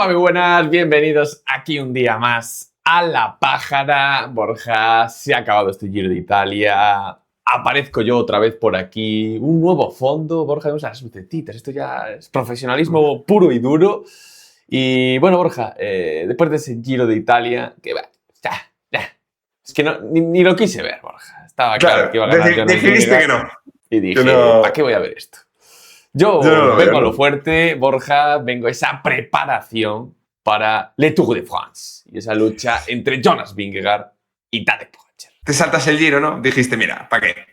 Hola, muy buenas, bienvenidos aquí un día más a La Pájara. Borja, se ha acabado este Giro de Italia. Aparezco yo otra vez por aquí. Un nuevo fondo, Borja, vemos las lucecitas. Esto ya es profesionalismo puro y duro. Y bueno, Borja, después de ese Giro de Italia, que va, ya. Es que ni lo quise ver, Borja. Estaba claro que iba a ganar Jonas decidiste Vingegaard. que no. Y dije, no. ¿para qué voy a ver esto? Yo no lo vengo veo, a lo ¿no? fuerte, Borja, vengo a esa preparación para Le Tour de France y esa lucha entre Jonas Vingegaard y Tadej Pogačar. Te saltas el Giro, ¿no? Dijiste, mira, ¿para qué?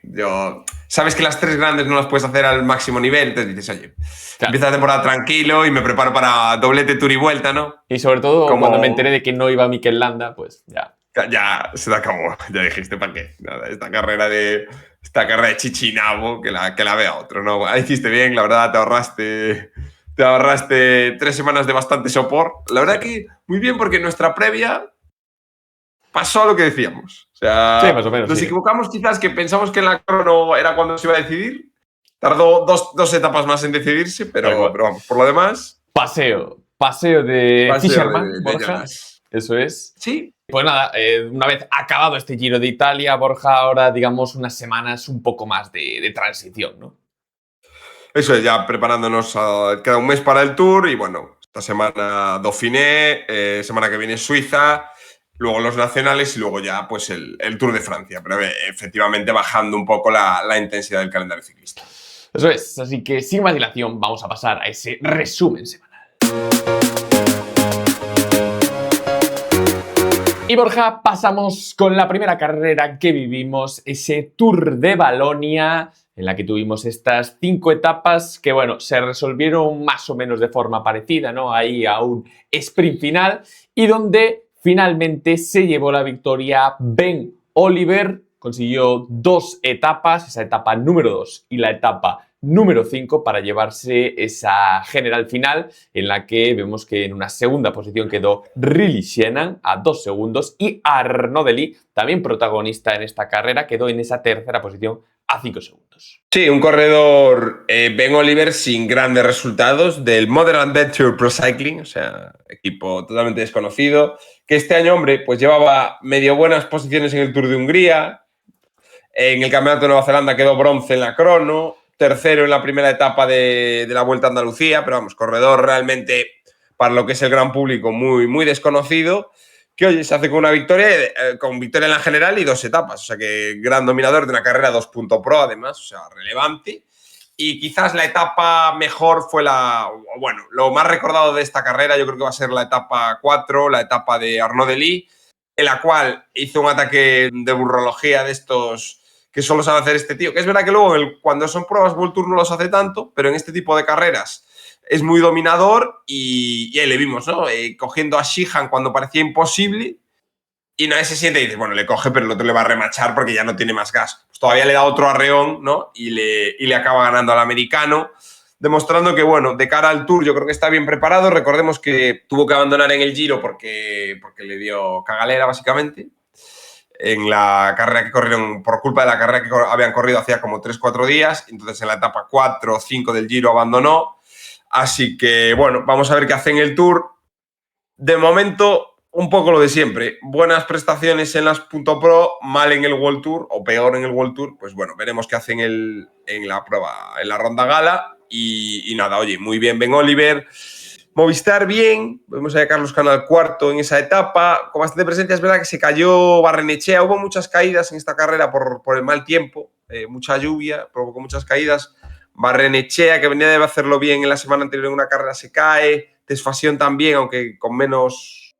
Sabes que las tres grandes no las puedes hacer al máximo nivel, entonces dices, oye, Claro. empieza la temporada tranquilo y me preparo para doblete, tour y vuelta, ¿no? Y sobre todo, Como- cuando me enteré de que no iba Mikel Landa, pues ya. Ya se te acabó, ya dijiste, ¿para qué? Nada, esta carrera de Chichinabo, que la vea otro, ¿no? Ahí hiciste bien, la verdad, te ahorraste 3 semanas de bastante sopor. La verdad que muy bien, porque en nuestra previa pasó lo que decíamos. O sea, Sí, más o menos, nos sí. equivocamos quizás, que pensamos que en la crono era cuando se iba a decidir. Tardó dos etapas más en decidirse, Tal pero cual. vamos, por lo demás, Paseo de paseo Fisherman, de Borja. Jonas. Eso es. Sí, Pues nada, una vez acabado este Giro de Italia, Borja, ahora digamos unas semanas un poco más de transición, ¿no? eso es, ya preparándonos. Queda un mes para el Tour y bueno, esta semana Dauphiné, semana que viene Suiza, luego los nacionales y luego ya pues el Tour de Francia. Pero efectivamente bajando un poco la intensidad del calendario ciclista. Eso es, así que sin más dilación vamos a pasar a ese resumen semanal. Y Borja, pasamos con la primera carrera que vivimos, ese Tour de Valonia, en la que tuvimos estas 5 etapas que, bueno, se resolvieron más o menos de forma parecida, ¿no? Ahí a un sprint final y donde finalmente se llevó la victoria Ben Oliver. Consiguió 2 etapas, esa etapa número 2 y la etapa número 5 para llevarse esa general final en la que vemos que en una segunda posición quedó Rilly Shenan a 2 segundos y Arnaud Delis, también protagonista en esta carrera, quedó en esa tercera posición a 5 segundos. Sí, un corredor Ben Oliver sin grandes resultados del Modern Adventure Pro Cycling, o sea, equipo totalmente desconocido, que este año, hombre, pues llevaba medio buenas posiciones en el Tour de Hungría, en el Campeonato de Nueva Zelanda quedó bronce en la crono, tercero en la primera etapa de la Vuelta a Andalucía, pero vamos, corredor realmente para lo que es el gran público muy, muy desconocido, que oye, se hace con una victoria, con victoria en la general y 2 etapas, o sea que gran dominador de una carrera 2.pro además, o sea, relevante. Y quizás la etapa mejor fue bueno, lo más recordado de esta carrera yo creo que va a ser la etapa 4, la etapa de Arnaud Delis, en la cual hizo un ataque de burrología de estos que solo sabe hacer este tío, que es verdad que luego cuando son pruebas World Tour no los hace tanto, pero en este tipo de carreras es muy dominador y ahí le vimos, ¿no? Cogiendo a Sheehan cuando parecía imposible y nadie se siente y dice, bueno, le coge, pero el otro le va a remachar porque ya no tiene más gas. Pues todavía le da otro arreón, ¿no? Y le acaba ganando al americano, demostrando que, bueno, de cara al Tour yo creo que está bien preparado. Recordemos que tuvo que abandonar en el Giro porque le dio cagalera, básicamente, en la carrera que corrieron, por culpa de la carrera que habían corrido hacía como 3-4 días. Entonces en la etapa 4 o 5 del Giro abandonó. Así que, bueno, vamos a ver qué hace en el Tour. De momento, un poco lo de siempre. Buenas prestaciones en las .pro, mal en el World Tour o peor en el World Tour. Pues bueno, veremos qué hace en la prueba, en la ronda gala. Y nada, oye, muy bien Ben Oliver. Movistar bien, vemos a Carlos Canal cuarto en esa etapa, con bastante presencia. Es verdad que se cayó Barrenechea, hubo muchas caídas en esta carrera por el mal tiempo, mucha lluvia, provocó muchas caídas. Barrenechea, que venía de hacerlo bien en la semana anterior en una carrera, se cae. Desfasión también, aunque con menos,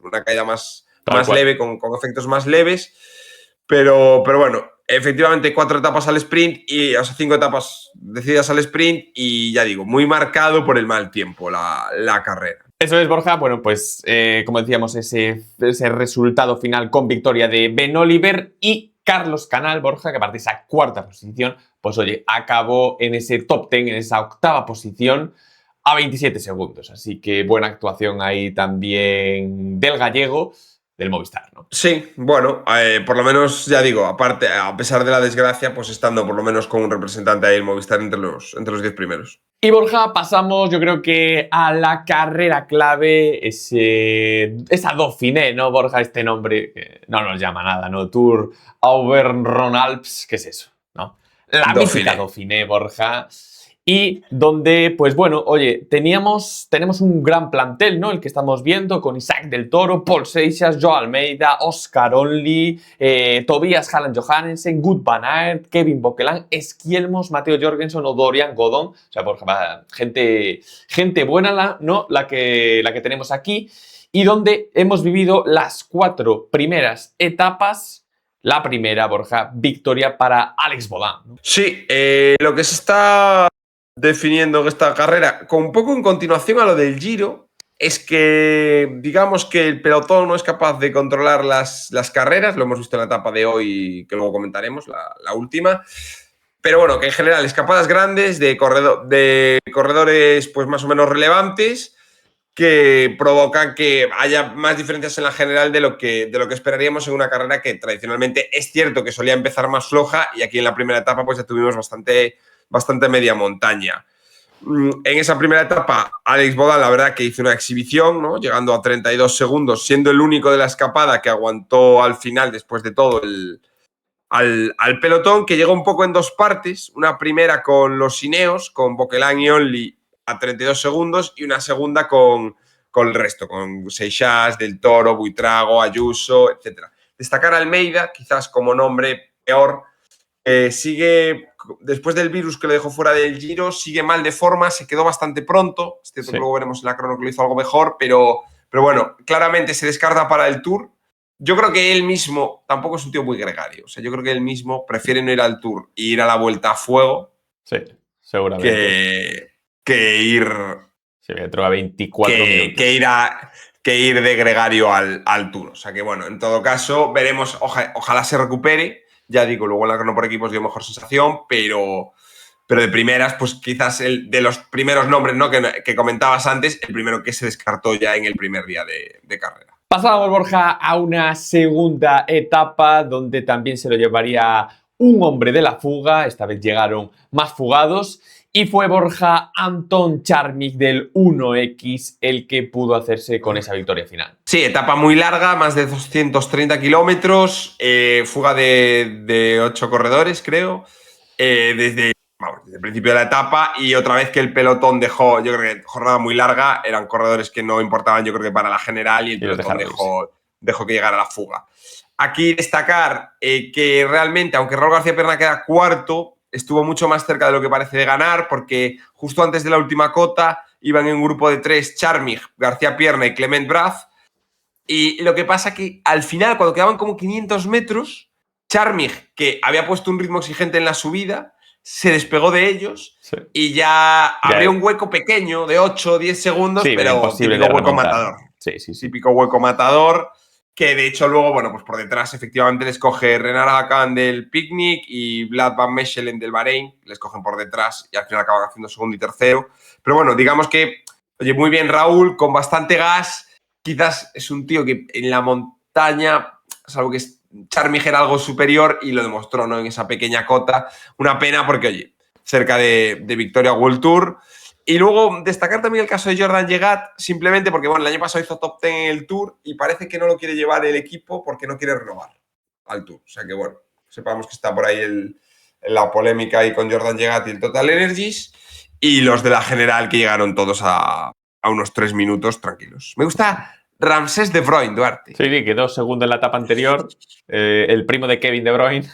una caída más leve, con efectos más leves. Pero bueno, efectivamente 4 etapas al sprint, y o sea, 5 etapas decididas al sprint y ya digo, muy marcado por el mal tiempo la carrera. Eso es, Borja. Bueno, pues como decíamos, ese resultado final con victoria de Ben Oliver y Carlos Canal, Borja, que a partir de esa cuarta posición, pues oye, acabó en ese top 10, en esa octava posición, a 27 segundos. Así que buena actuación ahí también del gallego. del Movistar, ¿no? Sí, bueno, por lo menos, ya digo, aparte, a pesar de la desgracia, pues estando por lo menos con un representante ahí el Movistar entre los 10 primeros. Y Borja, pasamos yo creo que a la carrera clave, esa Dauphiné, ¿no, Borja? Este nombre que no nos llama nada, ¿no? Tour Auvergne-Rhône-Alpes, ¿qué es eso? ¿No? La mítica Dauphiné. Dauphiné, Borja. Y donde, pues bueno, oye, tenemos un gran plantel, ¿no? El que estamos viendo con Isaac del Toro, Paul Seixas, Joe Almeida, Oscar Only, Tobias Halland Johannessen, Wout van Aert, Kevin Bökeland, Esquielmos, Matteo Jorgensen o Dorian Godon. O sea, por ejemplo, gente buena, ¿no? La que tenemos aquí. Y donde hemos vivido las 4 primeras etapas. La primera, Borja, victoria para Alex Bodin, ¿no? Sí, lo que se está definiendo en esta carrera, con un poco en continuación a lo del Giro, es que digamos que el pelotón no es capaz de controlar las carreras, lo hemos visto en la etapa de hoy, que luego comentaremos, la última, pero bueno, que en general escapadas grandes de corredores pues más o menos relevantes que provocan que haya más diferencias en la general de lo que esperaríamos en una carrera que tradicionalmente es cierto que solía empezar más floja y aquí en la primera etapa pues ya tuvimos bastante media montaña. En esa primera etapa, Alex Bodin, la verdad que hizo una exhibición, ¿no? Llegando a 32 segundos, siendo el único de la escapada que aguantó al final, después de todo, al pelotón, que llegó un poco en dos partes. Una primera con los Ineos, con Bökeland y Only a 32 segundos, y una segunda con el resto, con Seixas, Del Toro, Buitrago, Ayuso, etc. Destacar a Almeida, quizás como nombre peor, sigue, después del virus que lo dejó fuera del Giro, sigue mal de forma, se quedó bastante pronto. Es cierto que luego veremos en la crono que lo hizo algo mejor, pero bueno, claramente se descarta para el Tour. Yo creo que él mismo tampoco es un tío muy gregario. O sea, yo creo que él mismo prefiere no ir al Tour e ir a la Vuelta a Fuego. Sí, seguramente. Que ir. Se me droga 24 minutos. Que ir de gregario al Tour. O sea que bueno, en todo caso, veremos. Ojalá se recupere. Ya digo, luego en la crono por equipos dio mejor sensación, pero de primeras, pues quizás de los primeros nombres, ¿no? que comentabas antes, el primero que se descartó ya en el primer día de carrera. Pasamos, Borja, a una segunda etapa donde también se lo llevaría un hombre de la fuga. Esta vez llegaron más fugados. Y fue Borja Anton Charmik del 1X el que pudo hacerse con esa victoria final. Sí, etapa muy larga, más de 230 kilómetros, fuga de 8 corredores, creo, desde el principio de la etapa, y otra vez que el pelotón dejó, yo creo que jornada muy larga, eran corredores que no importaban, yo creo que para la general, y el pelotón dejó que llegara la fuga. Aquí destacar que realmente, aunque Raúl García Pierna queda cuarto, estuvo mucho más cerca de lo que parece de ganar, porque justo antes de la última cota iban en un grupo de 3 Charmig, García Pierna y Clement Braz. Y lo que pasa que al final, cuando quedaban como 500 metros, Charmig, que había puesto un ritmo exigente en la subida, se despegó de ellos y ya abrió un hueco pequeño de 8 o 10 segundos, pero típico hueco matador. Sí. Típico hueco matador, que de hecho luego, bueno, pues por detrás efectivamente les coge Renard Hakan del Picnic y Vlad Van Mechelen del Bahrein, les cogen por detrás y al final acaban haciendo segundo y tercero. Pero bueno, digamos que, oye, muy bien Raúl, con bastante gas. Quizás es un tío que en la montaña, salvo que Charmig era algo superior y lo demostró, ¿no? En esa pequeña cota. Una pena porque, oye, cerca de Victoria World Tour. Y luego destacar también el caso de Jordan Llegat, simplemente porque, bueno, el año pasado hizo top 10 en el Tour y parece que no lo quiere llevar el equipo porque no quiere renovar al Tour. O sea que, bueno, sepamos que está por ahí la polémica ahí con Jordan Llegat y el Total Energies, y los de la general que llegaron todos a unos 3 minutos tranquilos. Me gusta Ramsés de Bruyne, Duarte. Sí, quedó segundo en la etapa anterior. El primo de Kevin De Bruyne.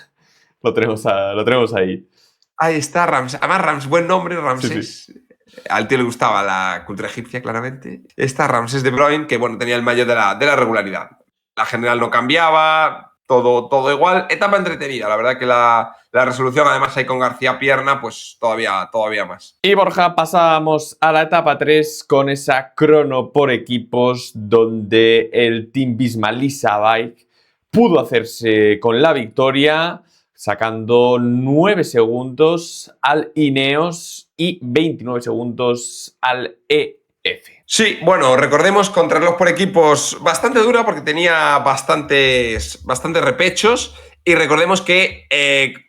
Lo tenemos ahí. Ahí está Ramsés. Además, buen nombre, Ramsés. Sí. Al tío le gustaba la cultura egipcia, claramente. Está Ramsés de Bruyne, que bueno, tenía el maillot de la regularidad. La general no cambiaba, todo igual. Etapa entretenida, la verdad que la resolución, además, ahí con García Pierna, pues todavía más. Y Borja, pasamos a la etapa 3 con esa crono por equipos donde el Team Visma Lisa Bike pudo hacerse con la victoria, sacando 9 segundos al Ineos y 29 segundos al F. Sí, bueno, recordemos contrarreloj por equipos bastante dura porque tenía bastantes repechos. Y recordemos que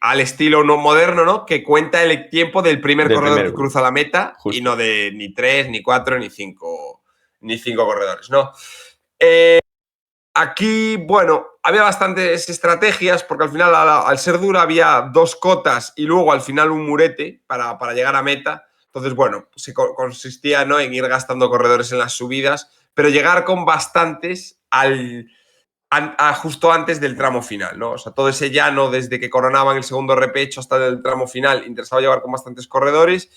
al estilo no moderno, ¿no? Que cuenta el tiempo del primer Del corredor primer que grupo. cruza la meta y Justo. no de ni 3, ni 4, ni cinco corredores, ¿no? Aquí, bueno, había bastantes estrategias porque al final, al ser dura, había 2 cotas y luego al final un murete para llegar a meta. Entonces, bueno, consistía, ¿no?, en ir gastando corredores en las subidas, pero llegar con bastantes justo antes del tramo final, ¿no? O sea, todo ese llano desde que coronaban el segundo repecho hasta el tramo final, interesaba llevar con bastantes corredores.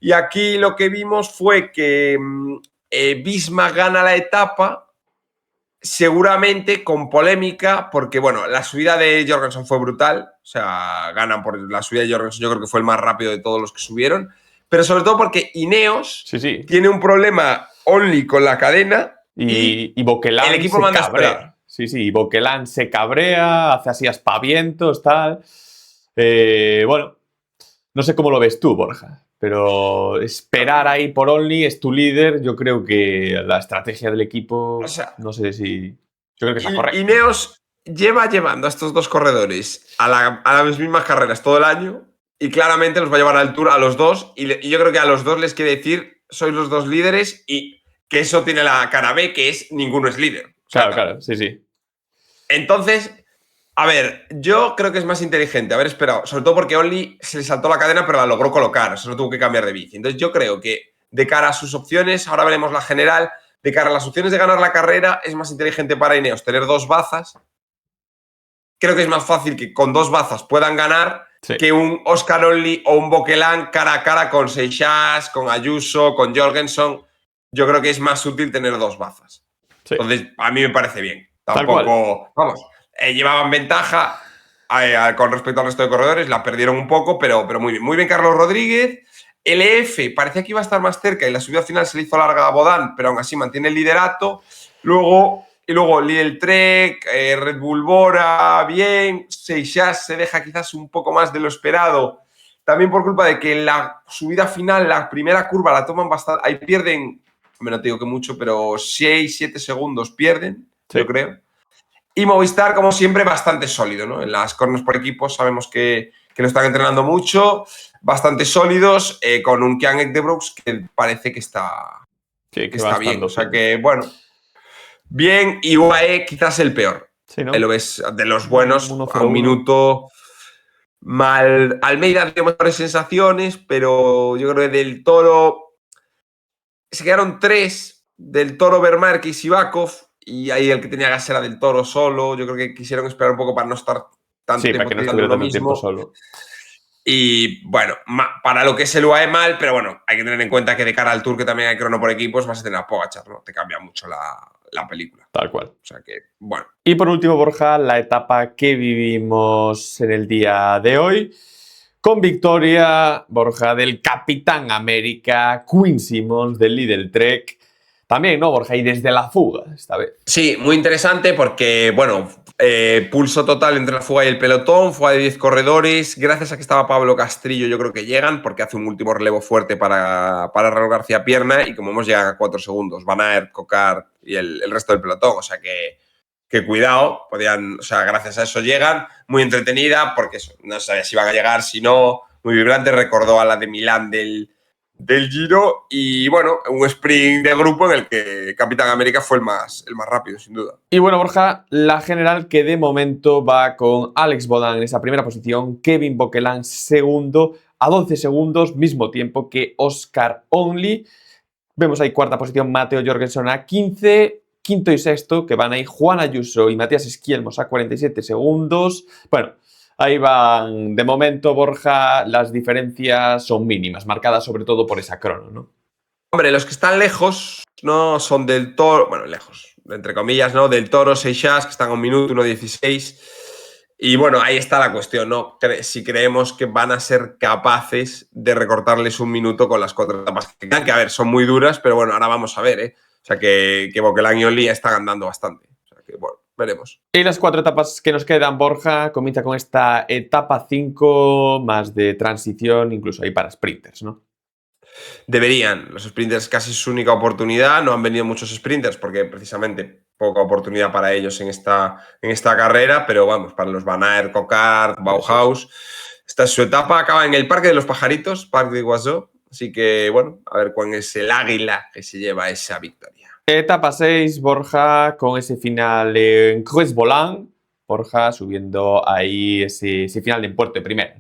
Y aquí lo que vimos fue que Visma gana la etapa, seguramente con polémica, porque bueno, la subida de Jorgensen fue brutal, o sea, ganan por la subida de Jorgensen, yo creo que fue el más rápido de todos los que subieron, pero sobre todo porque Ineos Sí. tiene un problema only con la cadena y Y el Bauquelin equipo se manda a esperar. cabrea. Sí, Bauquelin se cabrea, hace así aspavientos, tal. Bueno, no sé cómo lo ves tú, Borja, pero esperar ahí por Only es tu líder. Yo creo que la estrategia del O equipo, sea, no sé si. Yo creo que es la correcta. Ineos lleva llevando a estos 2 corredores a las mismas carreras todo el año y claramente los va a llevar a la altura a los 2 y yo creo que a los 2 les quiere decir sois los 2 líderes y que eso tiene la cara B, que es ninguno es líder. O sea, Claro, sí. entonces, a ver, yo creo que es más inteligente haber esperado, sobre todo porque Only se le saltó la cadena pero la logró colocar, o sea, no tuvo que cambiar de bici. Entonces yo creo que de cara a sus opciones, ahora veremos la general, de cara a las opciones de ganar la carrera, es más inteligente para Ineos tener 2 bazas. Creo que es más fácil que con 2 bazas puedan ganar Sí. que un Oscar Only o un Bauquelin cara a cara con Seixas, con Ayuso, con Jorgensen. Yo creo que es más útil tener 2 bazas. Sí. Entonces, a mí me parece bien. Tal cual. Tampoco, vamos, llevaban ventaja con respecto al resto de corredores, la perdieron un poco, pero muy bien. Muy bien Carlos Rodríguez. LF parecía que iba a estar más cerca y la subida final se le hizo larga a Bodán, pero aún así mantiene el liderato. Luego Lidl Trek, Red Bull Bora, bien. Seixas se deja quizás un poco más de lo esperado, también por culpa de que en la subida final, la primera curva la toman bastante, ahí pierden, no te digo que mucho, pero 6-7 segundos pierden, Sí. yo creo. Y Movistar, como siempre, bastante sólido, ¿no? En las corners por equipos sabemos que lo están entrenando mucho, bastante sólidos, con un Kian Ekdebrooks que parece que está bien. O sea que, bueno, bien. Y UAE quizás el peor. Sí, ¿no? Ahí lo ves, de los buenos, 1-0-1. a un minuto mal. Almeida dio mejores sensaciones, pero yo creo que del Toro se quedaron 3, del Toro, Vermarque y Sivakov, y ahí el que tenía gas era del Toro solo. Yo creo que quisieron esperar un poco para no estar tanto Sí, para tiempo que no tirando estuviera uno tanto tiempo mismo. solo. Y bueno, para lo que es el UAE mal, pero bueno, hay que tener en cuenta que de cara al Tour, que también hay crono por equipos, vas a tener a Pogačar, ¿no? Te cambia mucho la película. Tal cual. O sea que, bueno. Y por último, Borja, la etapa que vivimos en el día de hoy, con victoria, Borja, del Capitán América, Quinn Simmons, del Lidl Trek. También, ¿no, Borja? Y desde la fuga, esta vez. Sí, muy interesante porque, bueno, pulso total entre la fuga y el pelotón, fuga de 10 corredores. Gracias a que estaba Pablo Castrillo, yo creo que llegan, porque hace un último relevo fuerte para Raúl García Pierna, y como hemos llegado a 4 segundos, Van Aert, Cocar y el resto del pelotón. O sea que cuidado, podían, o sea, gracias a eso llegan. Muy entretenida, porque eso, no sabía si iban a llegar, si no. Muy vibrante, recordó a la de Milán del Giro, y bueno, un sprint de grupo en el que Capitán América fue el más rápido, sin duda. Y bueno, Borja, la general que de momento va con Alex Bodán en esa primera posición, Kevin Bauquelin segundo, a 12 segundos, mismo tiempo que Oscar Only. Vemos ahí cuarta posición Matteo Jorgensen a 15, quinto y sexto, que van ahí Juan Ayuso y Matías Esquielmos a 47 segundos. Bueno, ahí van, de momento, Borja, las diferencias son mínimas, marcadas sobre todo por esa crono, ¿no? Hombre, los que están lejos no son del Toro, bueno, lejos, entre comillas, ¿no? Del Toro, Seixas, que están a 1 minuto, 1:16. Y bueno, ahí está la cuestión, ¿no? Si creemos que van a ser capaces de recortarles 1 minuto con las 4 etapas que quedan, que a ver, son muy duras, pero bueno, ahora vamos a ver, ¿eh? O sea, que Bauquelin y Only están andando bastante. O sea, que bueno, veremos. Y las 4 etapas que nos quedan, Borja, comienza con esta etapa 5 más de transición, incluso ahí para sprinters, ¿no? Deberían. Los sprinters casi es su única oportunidad. No han venido muchos sprinters porque precisamente poca oportunidad para ellos en esta carrera, pero vamos, para los Van Aert, Coquard, Bauhaus, esta es su etapa. Acaba en el Parque de los Pajaritos, Parc de Guazó. Así que, bueno, a ver cuál es el águila que se lleva esa victoria. Etapa 6, Borja, con ese final en Creux-Voland. Borja subiendo ahí ese final en Puerto de Primera.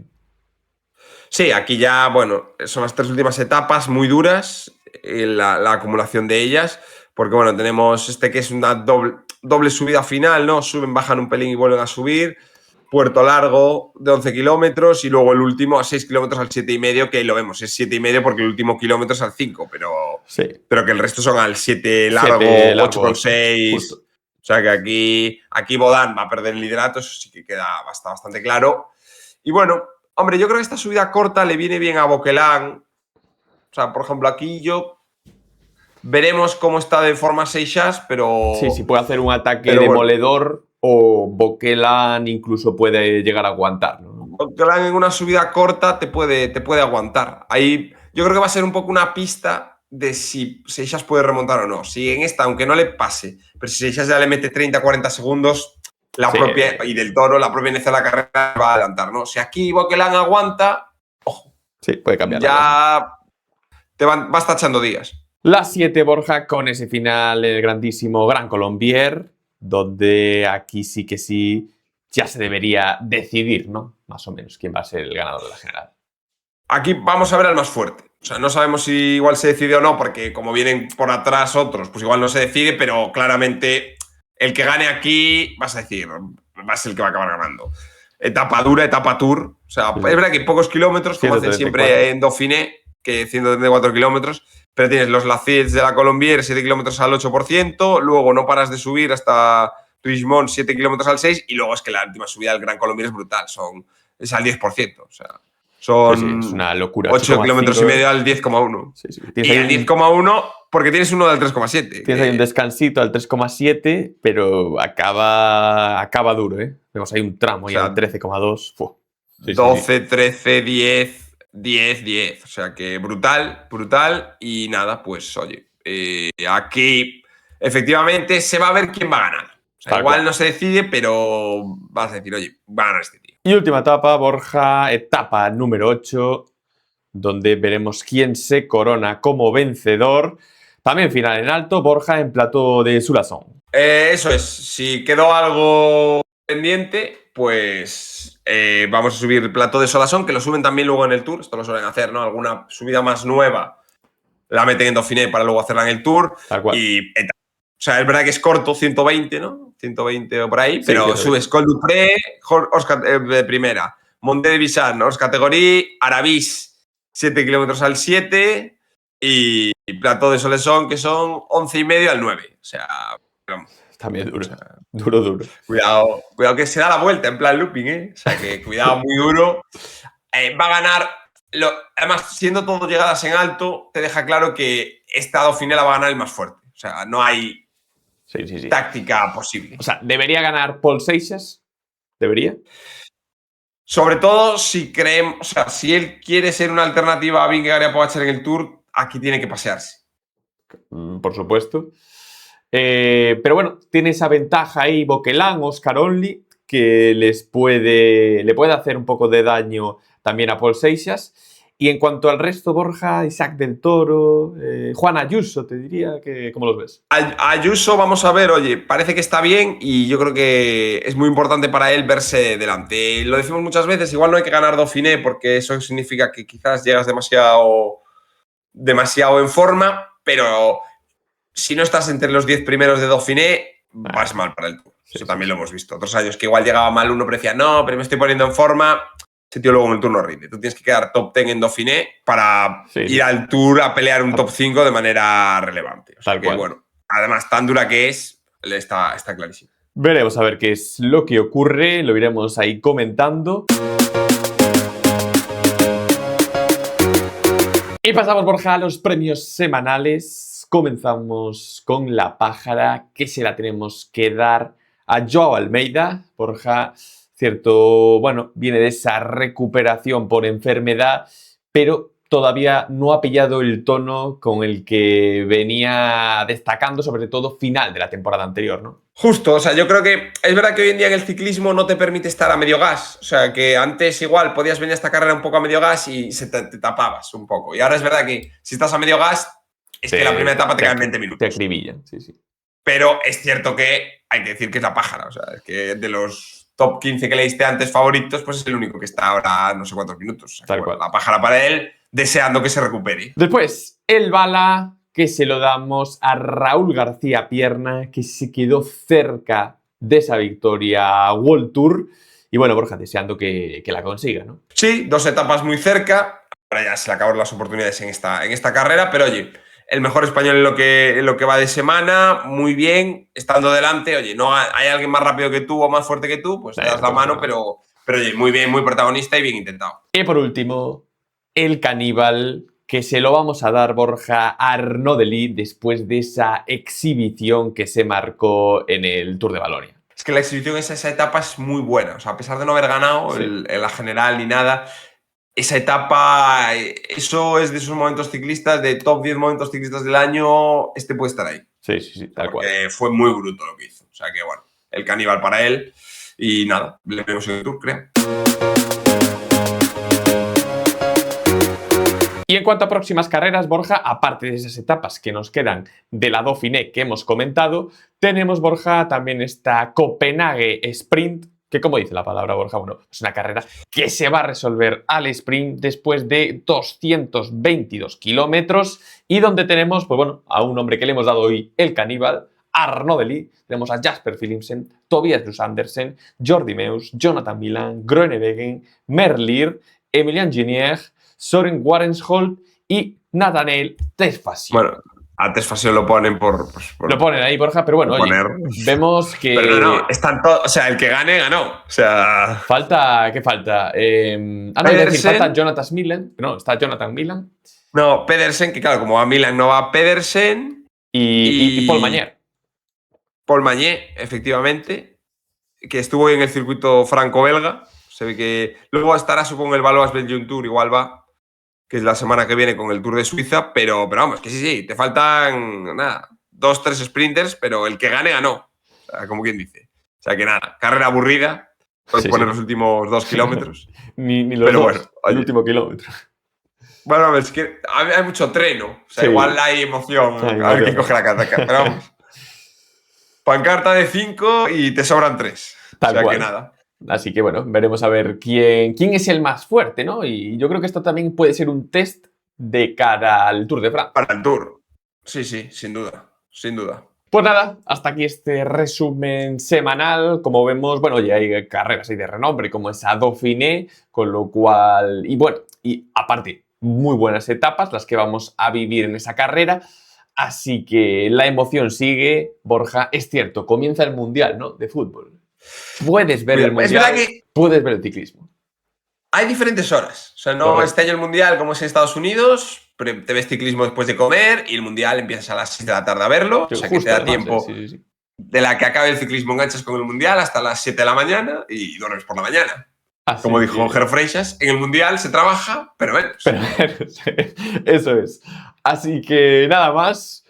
Sí, aquí ya, bueno, son las 3 últimas etapas muy duras, la acumulación de ellas, porque, bueno, tenemos que es una doble subida final, ¿no? Suben, bajan un pelín y vuelven a subir. Puerto Largo de 11 kilómetros y luego el último a 6 kilómetros al 7,5, que lo vemos, es 7,5 porque el último kilómetro es al 5, pero que el resto son al 7 largo, 8,6. O sea que aquí Bodán va a perder el liderato, eso sí que queda bastante claro. Y bueno, hombre, yo creo que esta subida corta le viene bien a Boquelán. O sea, por ejemplo, aquí veremos cómo está de forma Seixas, pero... Sí, si puede hacer un ataque demoledor, bueno, o Boquelán incluso puede llegar a aguantar, ¿no? Boquelán en una subida corta te puede aguantar. Ahí yo creo que va a ser un poco una pista de si Seixas puede remontar o no. Si en esta, aunque no le pase, pero si Seixas ya le mete 30-40 segundos, y del Toro, la propia inercia de la carrera va a adelantar, ¿no? Si aquí Boquelán aguanta, ojo. Sí, puede cambiar. Ya va a estar echando días. La 7, Borja, con ese final, el grandísimo Gran Colombier, donde aquí sí que sí ya se debería decidir, ¿no? Más o menos quién va a ser el ganador de la general. Aquí vamos a ver al más fuerte. O sea, no sabemos si igual se decide o no, porque como vienen por atrás otros, pues igual no se decide, pero claramente el que gane aquí, vas a decir, va a ser el que va a acabar ganando. Etapa dura, etapa tour. O sea, es verdad que pocos kilómetros, como hacen siempre en Dauphiné, que 134 kilómetros, pero tienes los Laciers de la Colombier, 7 kilómetros al 8%, luego no paras de subir hasta Richmond, 7 kilómetros al 6%, y luego es que la última subida del Gran Colombier es brutal, es al 10%, o sea, son es una locura. 8 kilómetros y medio al 10,1. Y al 10,1 porque tienes uno del 3,7. Tienes ahí un descansito al 3,7, pero acaba duro, ¿eh? Vemos ahí un tramo y al 13,2. 12, 13, 10, 10. O sea que brutal. Y nada, pues oye, aquí efectivamente se va a ver quién va a ganar. O sea, igual no se decide, pero vas a decir, oye, va a ganar este tío. Y última etapa, Borja, etapa número 8, donde veremos quién se corona como vencedor. También final en alto, Borja, en Plateau de Soulassons. Eso es, si quedó algo pendiente, pues vamos a subir el Plateau de Soulassons, que lo suben también luego en el Tour, esto lo suelen hacer, ¿no? Alguna subida más nueva la meten en Dauphiné para luego hacerla en el Tour. Tal cual. O sea, es verdad que es corto, 120, ¿no? 120 o por ahí, pero subes Col du Pré, de primera, Monte de Visan, Hors Categorie, Arabís, 7 kilómetros al 7 y Plateau de Soulassons, que son 11,5 al 9. O sea, vamos. También duro. O sea, duro. Cuidado que se da la vuelta en plan looping, ¿eh? O sea, que cuidado, muy duro. Va a ganar. Además, siendo todo llegadas en alto, te deja claro que esta Dauphiné la va a ganar el más fuerte. O sea, no hay táctica posible. O sea, ¿debería ganar Paul Seixas? ¿Debería? Sobre todo si creemos, o sea, si él quiere ser una alternativa a Vingegaard y a Pogačar en el Tour, aquí tiene que pasearse. Por supuesto. Pero bueno, tiene esa ventaja ahí Boquelán, Oscar Only, que le puede hacer un poco de daño también a Paul Seixas. Y en cuanto al resto, Borja, Isaac del Toro, Juan Ayuso, te diría, que ¿cómo los ves? Ayuso, vamos a ver, oye, parece que está bien y yo creo que es muy importante para él verse delante. Lo decimos muchas veces, igual no hay que ganar Dauphiné porque eso significa que quizás llegas demasiado en forma, pero si no estás entre los 10 primeros de Dauphiné, vas mal para el Tour. Eso también lo hemos visto. Otros años que igual llegaba mal uno, pero decía, no, pero me estoy poniendo en forma. Ese tío luego en el Tour no rinde. Tú tienes que quedar top 10 en Dauphiné para ir al Tour a pelear un top 5 de manera relevante. O sea que, bueno, además, tan dura que es, está clarísimo. Veremos a ver qué es lo que ocurre. Lo iremos ahí comentando. Y pasamos, Borja, a los premios semanales. Comenzamos con la pájara, que se la tenemos que dar a Joao Almeida. Borja, cierto, bueno, viene de esa recuperación por enfermedad, pero todavía no ha pillado el tono con el que venía destacando, sobre todo final de la temporada anterior, ¿no? Justo, o sea, yo creo que es verdad que hoy en día en el ciclismo no te permite estar a medio gas. O sea, que antes igual podías venir a esta carrera un poco a medio gas y te tapabas un poco. Y ahora es verdad que si estás a medio gas, es que la primera etapa te quedan 20 minutos. Te acribillan, sí. Pero es cierto que hay que decir que es la pájara. O sea, es que de los top 15 que leíste antes favoritos, pues es el único que está ahora no sé cuántos minutos. O sea, que, bueno, la pájara para él, deseando que se recupere. Después, el bala que se lo damos a Raúl García Pierna, que se quedó cerca de esa victoria World Tour. Y bueno, Borja, deseando que la consiga, ¿no? Sí, 2 etapas muy cerca. Ahora ya se le acabaron las oportunidades en esta carrera, pero oye, el mejor español en lo que va de semana, muy bien, estando delante. Oye, no hay alguien más rápido que tú o más fuerte que tú, pues te das la mano, pero oye, muy bien, muy protagonista y bien intentado. Y por último, el caníbal, que se lo vamos a dar, Borja, a Arnaud Delis después de esa exhibición que se marcó en el Tour de Valonia. Es que la exhibición en esa etapa es muy buena. O sea, a pesar de no haber ganado en la general ni nada, esa etapa, eso es de esos momentos ciclistas, de top 10 momentos ciclistas del año, este puede estar ahí. Sí, tal cual. Fue muy bruto lo que hizo. O sea que, bueno, el caníbal para él. Y nada, le vemos en el Tour, creo. Y en cuanto a próximas carreras, Borja, aparte de esas etapas que nos quedan de la Dauphiné que hemos comentado, tenemos, Borja, también esta Copenhague Sprint, que como dice la palabra, Borja, bueno, es una carrera que se va a resolver al sprint después de 222 kilómetros y donde tenemos, pues bueno, a un hombre que le hemos dado hoy el caníbal, Arnaud Delis, tenemos a Jasper Philipsen, Tobias Bruce Andersen, Jordi Meus, Jonathan Milan, Groenewegen, Merlier, Emilian Ginier, Søren Warensholt y Nathanael Tesfazion. Bueno, a Tesfazion lo ponen por lo ponen ahí, Borja, pero bueno, oye, vemos que... Pero no, están todos... O sea, el que gane, ganó. O sea... ¿Qué falta? Falta Jonathan Milan. No, está Jonathan Milan. No, Pedersen, que claro, como va Milan, no va Pedersen. Y Paul Mañé. Paul Mañé, efectivamente, que estuvo en el circuito franco-belga. Se ve que luego estará, supongo, el Valois Belgium Tour, igual va, que es la semana que viene con el Tour de Suiza, pero vamos, que sí, te faltan, nada, 2, 3 sprinters, pero el que gane, ganó. O sea, como quien dice. O sea, que nada, carrera aburrida, puedes poner los últimos 2 kilómetros. ni los pero 2, bueno, el último kilómetro. Bueno, es que hay mucho treno, o sea, igual hay emoción, a ver quién coge la cataca, pero vamos. Pancarta de 5 y te sobran 3. Tal o sea, cual. que nada. Así que bueno, veremos a ver quién es el más fuerte, ¿no? Y yo creo que esto también puede ser un test de cara al Tour de Francia. Para el Tour. Sí, sin duda. Pues nada, hasta aquí este resumen semanal. Como vemos, bueno, ya hay carreras ahí de renombre, como esa Dauphiné, con lo cual... Y bueno, y aparte, muy buenas etapas las que vamos a vivir en esa carrera. Así que la emoción sigue. Borja, es cierto, comienza el Mundial, ¿no? De fútbol. Puedes ver el Mundial, puedes ver el ciclismo. Hay diferentes horas. O sea, no correcto. Este año el Mundial, como es en Estados Unidos, te ves ciclismo después de comer y el Mundial empiezas a las 6 de la tarde a verlo. O sea, que te da tiempo sí. De la que acabe el ciclismo enganchas con el Mundial hasta las 7 de la mañana y duermes por la mañana. Así como dijo Ger Freixas, en el Mundial se trabaja, pero menos. Eso es. Así que nada más.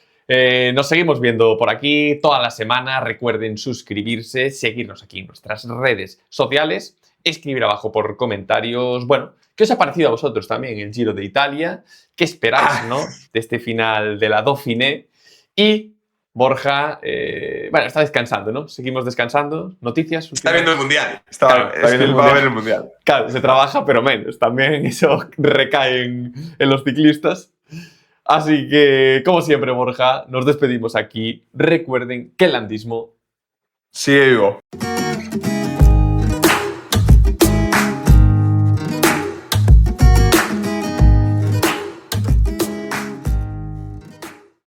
Nos seguimos viendo por aquí toda la semana. Recuerden suscribirse, seguirnos aquí en nuestras redes sociales, escribir abajo por comentarios. Bueno, ¿qué os ha parecido a vosotros también el Giro de Italia? ¿Qué esperáis, ¿no? De este final de la Dauphiné? Y Borja, bueno, está descansando, ¿no? Seguimos descansando. ¿Noticias? Está viendo el Mundial. Está viendo el Mundial. Claro, se trabaja, pero menos. También eso recae en los ciclistas. Así que, como siempre, Borja, nos despedimos aquí. Recuerden que el landismo sigue vivo.